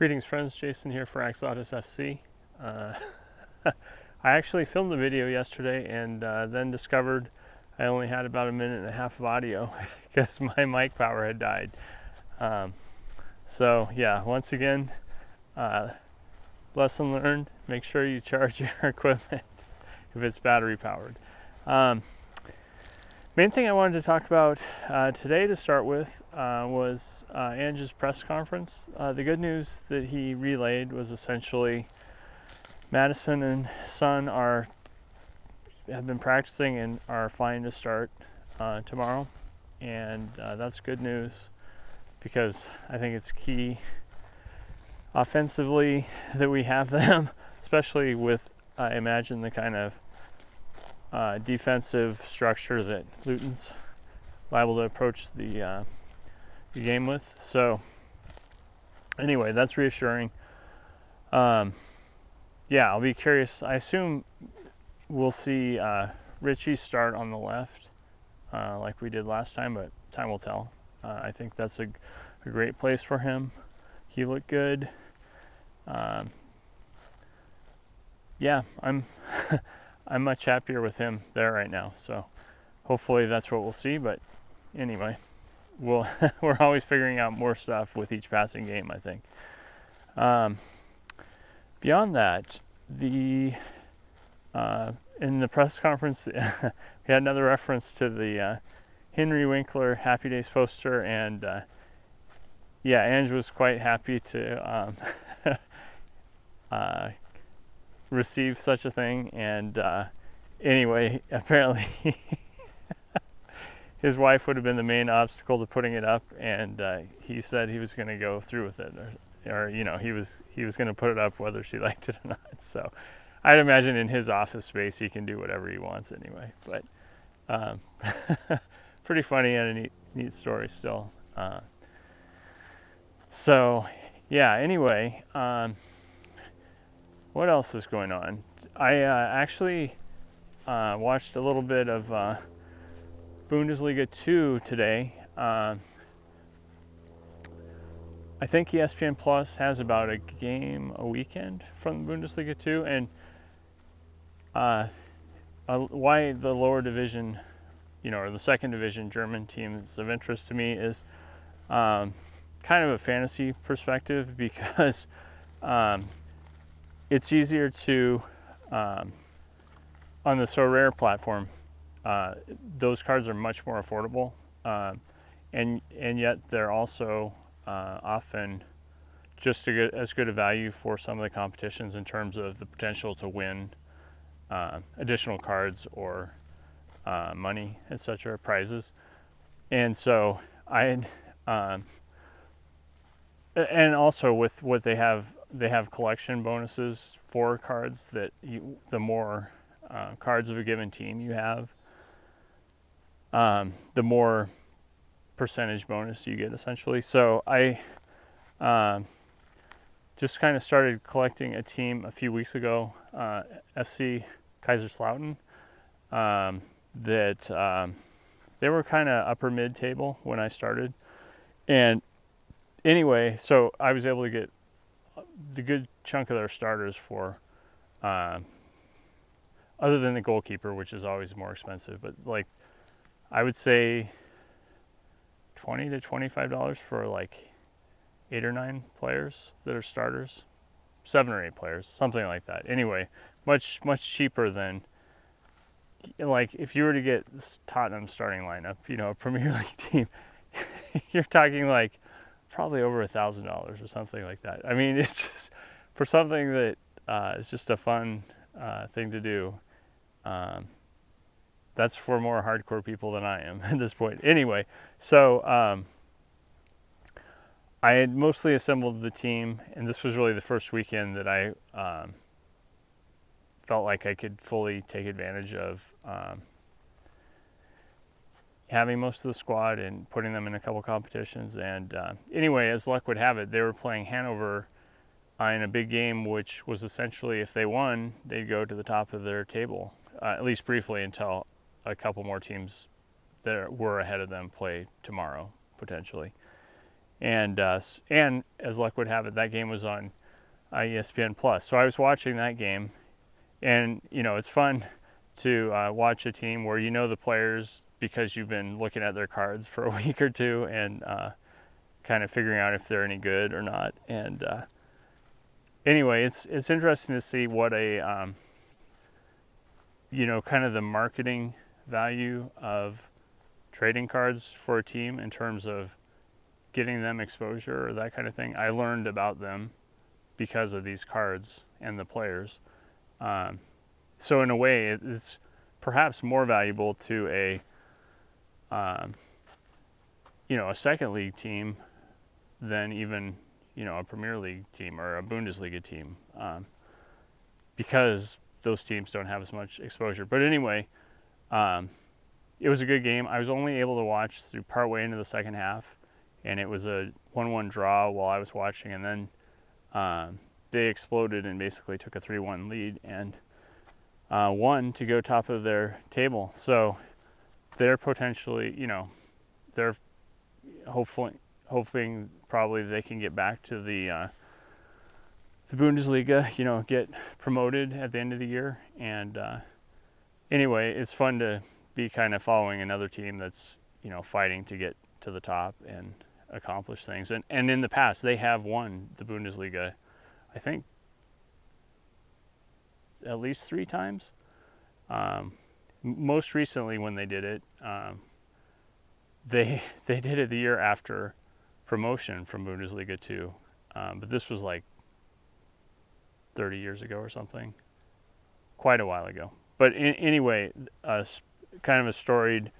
Greetings friends, Jason here for AxodysFC. Uh, I actually filmed the video yesterday and then discovered I only had about a minute and a half of audio because my mic power had died. So yeah, once again, lesson learned, make sure you charge your equipment if it's battery powered. Main thing I wanted to talk about today to start with was Ange's press conference. The good news that he relayed was essentially Madison and Son have been practicing and are fine to start tomorrow, and that's good news because I think it's key offensively that we have them, especially with I imagine the kind of defensive structure that Luton's liable to approach the game with. So anyway, that's reassuring. Yeah, I'll be curious. I assume we'll see Richie start on the left like we did last time, but time will tell. I think that's a great place for him. He looked good. Yeah, I'm I'm much happier with him there right now. So hopefully that's what we'll see. But anyway, we're always figuring out more stuff with each passing game, I think. Beyond that, in the press conference, we had another reference to the Henry Winkler Happy Days poster, and yeah, Ange was quite happy to receive such a thing. And anyway, apparently his wife would have been the main obstacle to putting it up, and he said he was going to go through with it, or you know, he was going to put it up whether she liked it or not. So I'd imagine in his office space he can do whatever he wants anyway. But pretty funny and a neat story still. So yeah. Anyway. What else is going on? I actually watched a little bit of Bundesliga 2 today. I think ESPN Plus has about a game a weekend from Bundesliga 2, and why the lower division, or the second division German team is of interest to me is kind of a fantasy perspective, because it's easier to, on the Sorare platform, those cards are much more affordable, and yet they're also often just as good a value for some of the competitions in terms of the potential to win additional cards or money, etc., prizes. And so and also with what they have collection bonuses for cards that the more cards of a given team you have, the more percentage bonus you get, essentially. So I just kind of started collecting a team a few weeks ago, FC Kaiserslautern, that they were kind of upper mid table when I started. And anyway, so I was able to get the good chunk of their starters for, other than the goalkeeper, which is always more expensive, but like I would say $20 to $25 for like 8 or 9 players that are starters, 7 or 8 players, something like that. Anyway, much cheaper than, like, if you were to get this Tottenham starting lineup, a Premier League team, you're talking like probably over $1,000 or something like that. I mean, it's just for something that is just a fun thing to do. That's for more hardcore people than I am at this point. Anyway, so I had mostly assembled the team, and this was really the first weekend that I felt like I could fully take advantage of having most of the squad and putting them in a couple competitions. And anyway, as luck would have it, they were playing Hanover in a big game, which was essentially, if they won, they'd go to the top of their table, at least briefly, until a couple more teams that were ahead of them play tomorrow, potentially. and as luck would have it, that game was on ESPN Plus. So I was watching that game, and it's fun to watch a team where the players because you've been looking at their cards for a week or two and kind of figuring out if they're any good or not. And anyway, it's interesting to see what a kind of the marketing value of trading cards for a team in terms of getting them exposure or that kind of thing. I learned about them because of these cards and the players. So in a way, it's perhaps more valuable to a second league team than even a Premier League team or a Bundesliga team, because those teams don't have as much exposure. But anyway, it was a good game. I was only able to watch through partway into the second half, and it was a 1-1 draw while I was watching, and then they exploded and basically took a 3-1 lead and won to go top of their table. So they're potentially, they're hoping probably they can get back to the Bundesliga, get promoted at the end of the year. And anyway, it's fun to be kind of following another team that's, fighting to get to the top and accomplish things. And in the past, they have won the Bundesliga, I think, at least 3 times. Most recently when they did it, they did it the year after promotion from Bundesliga 2. But this was like 30 years ago or something. Quite a while ago. But anyway, kind of a storied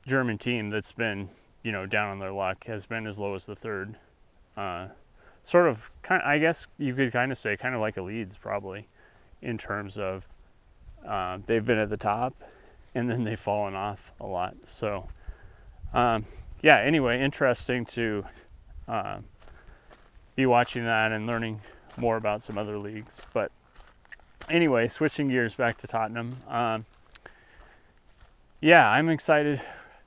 German team that's been, down on their luck, has been as low as the 3rd. I guess you could kind of say kind of like a Leeds probably, in terms of they've been at the top and then they've fallen off a lot. So anyway, interesting to be watching that and learning more about some other leagues. But anyway, switching gears back to Tottenham. I'm excited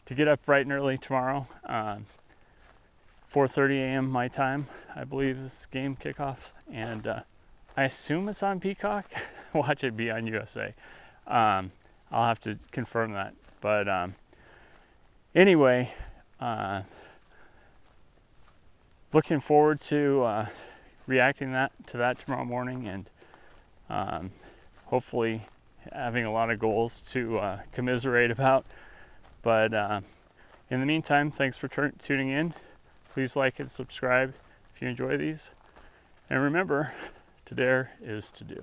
to get up bright and early tomorrow. 4:30 a.m. my time, I believe, is game kickoff, and I assume it's on Peacock. Watch it be on USA. I'll have to confirm that. But anyway, looking forward to reacting to that tomorrow morning, and hopefully having a lot of goals to commiserate about. But in the meantime, thanks for tuning in. Please like and subscribe if you enjoy these. And remember, to dare is to do.